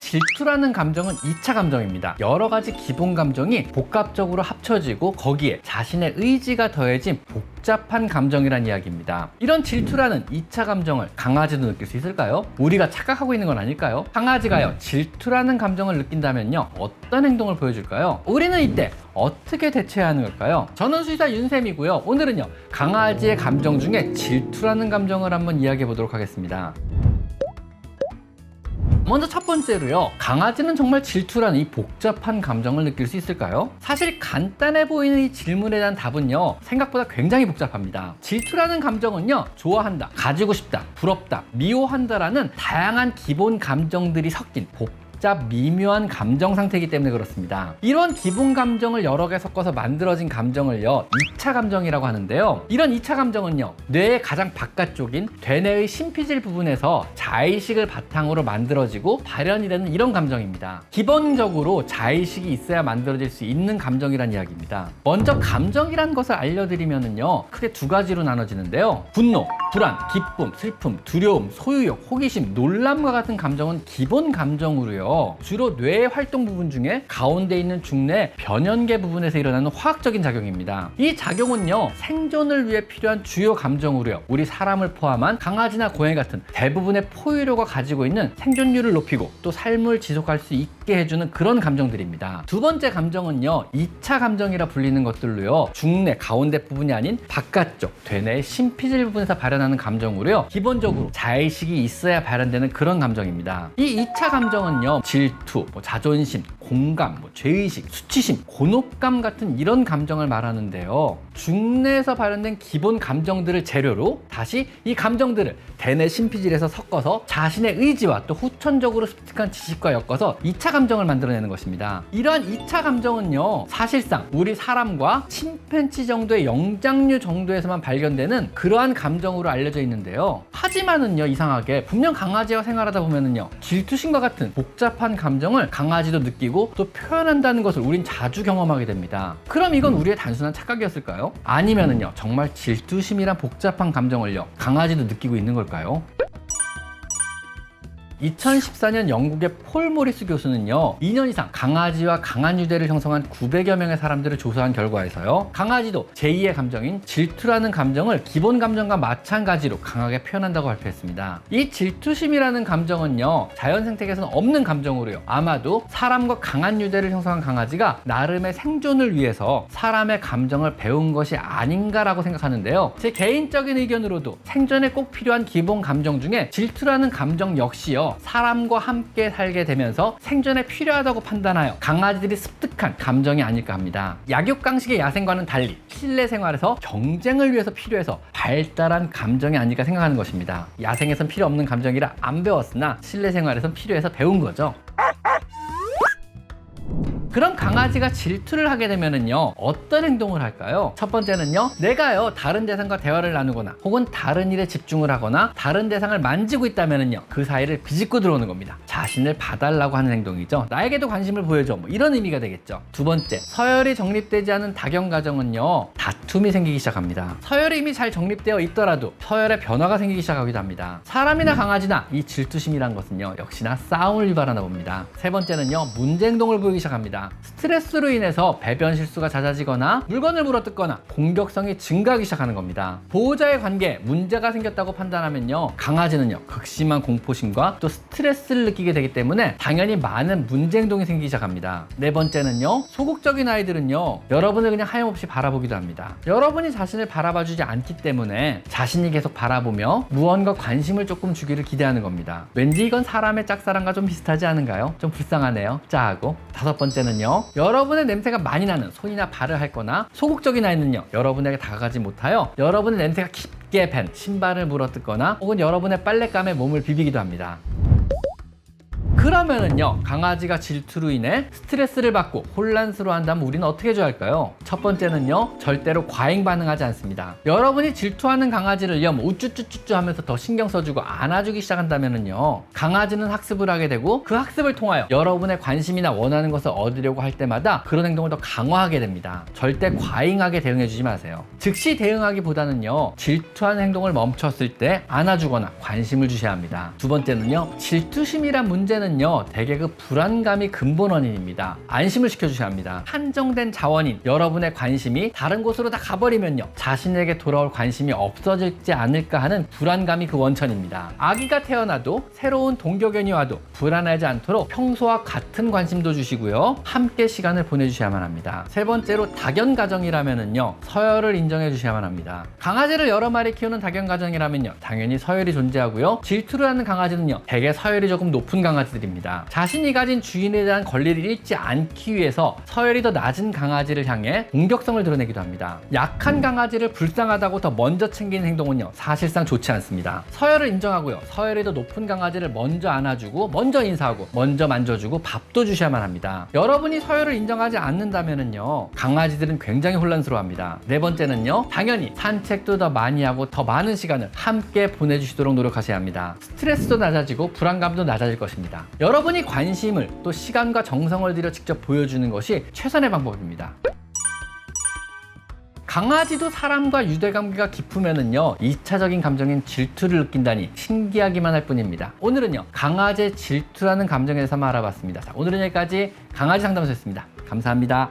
질투라는 감정은 2차 감정입니다. 여러 가지 기본 감정이 복합적으로 합쳐지고 거기에 자신의 의지가 더해진 복잡한 감정이란 이야기입니다. 이런 질투라는 2차 감정을 강아지도 느낄 수 있을까요? 우리가 착각하고 있는 건 아닐까요? 강아지가요, 질투라는 감정을 느낀다면요, 어떤 행동을 보여줄까요? 우리는 이때 어떻게 대처해야 하는 걸까요? 저는 수의사 윤쌤이고요. 오늘은요, 강아지의 감정 중에 질투라는 감정을 한번 이야기해 보도록 하겠습니다. 먼저 첫 번째로요, 강아지는 정말 질투라는 이 복잡한 감정을 느낄 수 있을까요? 사실 간단해 보이는 이 질문에 대한 답은요, 생각보다 굉장히 복잡합니다. 질투라는 감정은요, 좋아한다, 가지고 싶다, 부럽다, 미워한다라는 다양한 기본 감정들이 섞인 미묘한 감정 상태이기 때문에 그렇습니다. 이런 기본 감정을 여러 개 섞어서 만들어진 감정을요, 2차 감정이라고 하는데요. 이런 2차 감정은요, 뇌의 가장 바깥쪽인 대뇌의 심피질 부분에서 자의식을 바탕으로 만들어지고 발현이 되는 이런 감정입니다. 기본적으로 자의식이 있어야 만들어질 수 있는 감정이란 이야기입니다. 먼저 감정이란 것을 알려드리면요, 크게 두 가지로 나눠지는데요. 분노, 불안, 기쁨, 슬픔, 두려움, 소유욕, 호기심, 놀람과 같은 감정은 기본 감정으로요, 주로 뇌의 활동 부분 중에 가운데 있는 중뇌 변연계 부분에서 일어나는 화학적인 작용입니다. 이 작용은요, 생존을 위해 필요한 주요 감정으로요, 우리 사람을 포함한 강아지나 고양이 같은 대부분의 포유류가 가지고 있는 생존율을 높이고 또 삶을 지속할 수 있게 해주는 그런 감정들입니다. 두 번째 감정은요, 2차 감정이라 불리는 것들로요, 중뇌 가운데 부분이 아닌 바깥쪽 대뇌의 심피질 부분에서 발현하는 감정으로요, 기본적으로 자의식이 있어야 발현되는 그런 감정입니다. 이 2차 감정은요, 질투, 자존심, 공감, 죄의식, 수치심, 곤혹감 같은 이런 감정을 말하는데요. 중뇌에서 발현된 기본 감정들을 재료로 다시 이 감정들을 대뇌 심피질에서 섞어서 자신의 의지와 또 후천적으로 습득한 지식과 엮어서 2차 감정을 만들어내는 것입니다. 이러한 2차 감정은요, 사실상 우리 사람과 침팬지 정도의 영장류 정도에서만 발견되는 그러한 감정으로 알려져 있는데요. 하지만은요, 이상하게 분명 강아지와 생활하다 보면은요, 질투심과 같은 복잡한 감정을 강아지도 느끼고 또 표현한다는 것을 우린 자주 경험하게 됩니다. 그럼 이건 우리의 단순한 착각이었을까요? 아니면은요, 정말 질투심이란 복잡한 감정을요, 강아지도 느끼고 있는 걸까요? 2014년 영국의 폴 모리스 교수는요, 2년 이상 강아지와 강한 유대를 형성한 900여 명의 사람들을 조사한 결과에서요, 강아지도 제2의 감정인 질투라는 감정을 기본 감정과 마찬가지로 강하게 표현한다고 발표했습니다. 이 질투심이라는 감정은요, 자연 생태계에서는 없는 감정으로요, 아마도 사람과 강한 유대를 형성한 강아지가 나름의 생존을 위해서 사람의 감정을 배운 것이 아닌가라고 생각하는데요. 제 개인적인 의견으로도 생존에 꼭 필요한 기본 감정 중에 질투라는 감정 역시요, 사람과 함께 살게 되면서 생존에 필요하다고 판단하여 강아지들이 습득한 감정이 아닐까 합니다. 약육강식의 야생과는 달리 실내 생활에서 경쟁을 위해서 필요해서 발달한 감정이 아닐까 생각하는 것입니다. 야생에선 필요 없는 감정이라 안 배웠으나 실내 생활에선 필요해서 배운 거죠. 그럼 강아지가 질투를 하게 되면은요, 어떤 행동을 할까요? 첫 번째는요, 내가요, 다른 대상과 대화를 나누거나 혹은 다른 일에 집중을 하거나 다른 대상을 만지고 있다면은요, 그 사이를 비집고 들어오는 겁니다. 자신을 봐달라고 하는 행동이죠. 나에게도 관심을 보여줘, 이런 의미가 되겠죠. 두 번째, 서열이 정립되지 않은 다경 가정은요, 다툼이 생기기 시작합니다. 서열이 이미 잘 정립되어 있더라도 서열의 변화가 생기기 시작하기도 합니다. 사람이나 강아지나 이 질투심이란 것은요, 역시나 싸움을 유발하나 봅니다. 세 번째는요, 문제 행동을 보이기 시작합니다. 스트레스로 인해서 배변 실수가 잦아지거나 물건을 물어뜯거나 공격성이 증가하기 시작하는 겁니다. 보호자의 관계에 문제가 생겼다고 판단하면요, 강아지는요, 극심한 공포심과 또 스트레스를 느끼게 되기 때문에 당연히 많은 문제 행동이 생기기 시작합니다. 네 번째는요, 소극적인 아이들은요, 여러분을 그냥 하염없이 바라보기도 합니다. 여러분이 자신을 바라봐주지 않기 때문에 자신이 계속 바라보며 무언가 관심을 조금 주기를 기대하는 겁니다. 왠지 이건 사람의 짝사랑과 좀 비슷하지 않은가요? 좀 불쌍하네요. 짜하고. 다섯 번째는요, 여러분의 냄새가 많이 나는 손이나 발을 핥거나, 소극적인 아이는요, 여러분에게 다가가지 못하여 여러분의 냄새가 깊게 밴 신발을 물어뜯거나 혹은 여러분의 빨랫감에 몸을 비비기도 합니다. 그러면은요, 강아지가 질투로 인해 스트레스를 받고 혼란스러워한다면 우리는 어떻게 해줘야 할까요? 첫 번째는요, 절대로 과잉 반응하지 않습니다. 여러분이 질투하는 강아지를요, 우쭈쭈쭈쭈 하면서 더 신경 써주고 안아주기 시작한다면은요, 강아지는 학습을 하게 되고 그 학습을 통하여 여러분의 관심이나 원하는 것을 얻으려고 할 때마다 그런 행동을 더 강화하게 됩니다. 절대 과잉하게 대응해주지 마세요. 즉시 대응하기보다는요, 질투하는 행동을 멈췄을 때 안아주거나 관심을 주셔야 합니다. 두 번째는요, 질투심이란 문제는요, 질투는요, 대개 그 불안감이 근본 원인입니다. 안심을 시켜주셔야 합니다. 한정된 자원인 여러분의 관심이 다른 곳으로 다 가버리면요, 자신에게 돌아올 관심이 없어지지 않을까 하는 불안감이 그 원천입니다. 아기가 태어나도 새로운 동격연이 와도 불안하지 않도록 평소와 같은 관심도 주시고요, 함께 시간을 보내주셔야만 합니다. 세 번째로, 다견 가정이라면은요, 서열을 인정해 주셔야만 합니다. 강아지를 여러 마리 키우는 다견 가정이라면요, 당연히 서열이 존재하고요, 질투를 하는 강아지는요, 대개 서열이 조금 높은 강아지들입니다. 자신이 가진 주인에 대한 권리를 잃지 않기 위해서 서열이 더 낮은 강아지를 향해 공격성을 드러내기도 합니다. 약한 강아지를 불쌍하다고 더 먼저 챙기는 행동은요, 사실상 좋지 않습니다. 서열을 인정하고요, 서열이 더 높은 강아지를 먼저 안아주고 먼저 인사하고 먼저 만져주고 밥도 주셔야만 합니다. 여러분이 서열을 인정하지 않는다면은요, 강아지들은 굉장히 혼란스러워합니다. 네 번째는요, 당연히 산책도 더 많이 하고 더 많은 시간을 함께 보내주시도록 노력하셔야 합니다. 스트레스도 낮아지고 불안감도 낮아질 것입니다. 여러분이 관심을 또 시간과 정성을 들여 직접 보여주는 것이 최선의 방법입니다. 강아지도 사람과 유대관계가 깊으면은요, 2차적인 감정인 질투를 느낀다니 신기하기만 할 뿐입니다. 오늘은요, 강아지의 질투라는 감정에 대해서 한번 알아봤습니다. 자, 오늘은 여기까지 강아지 상담소였습니다. 감사합니다.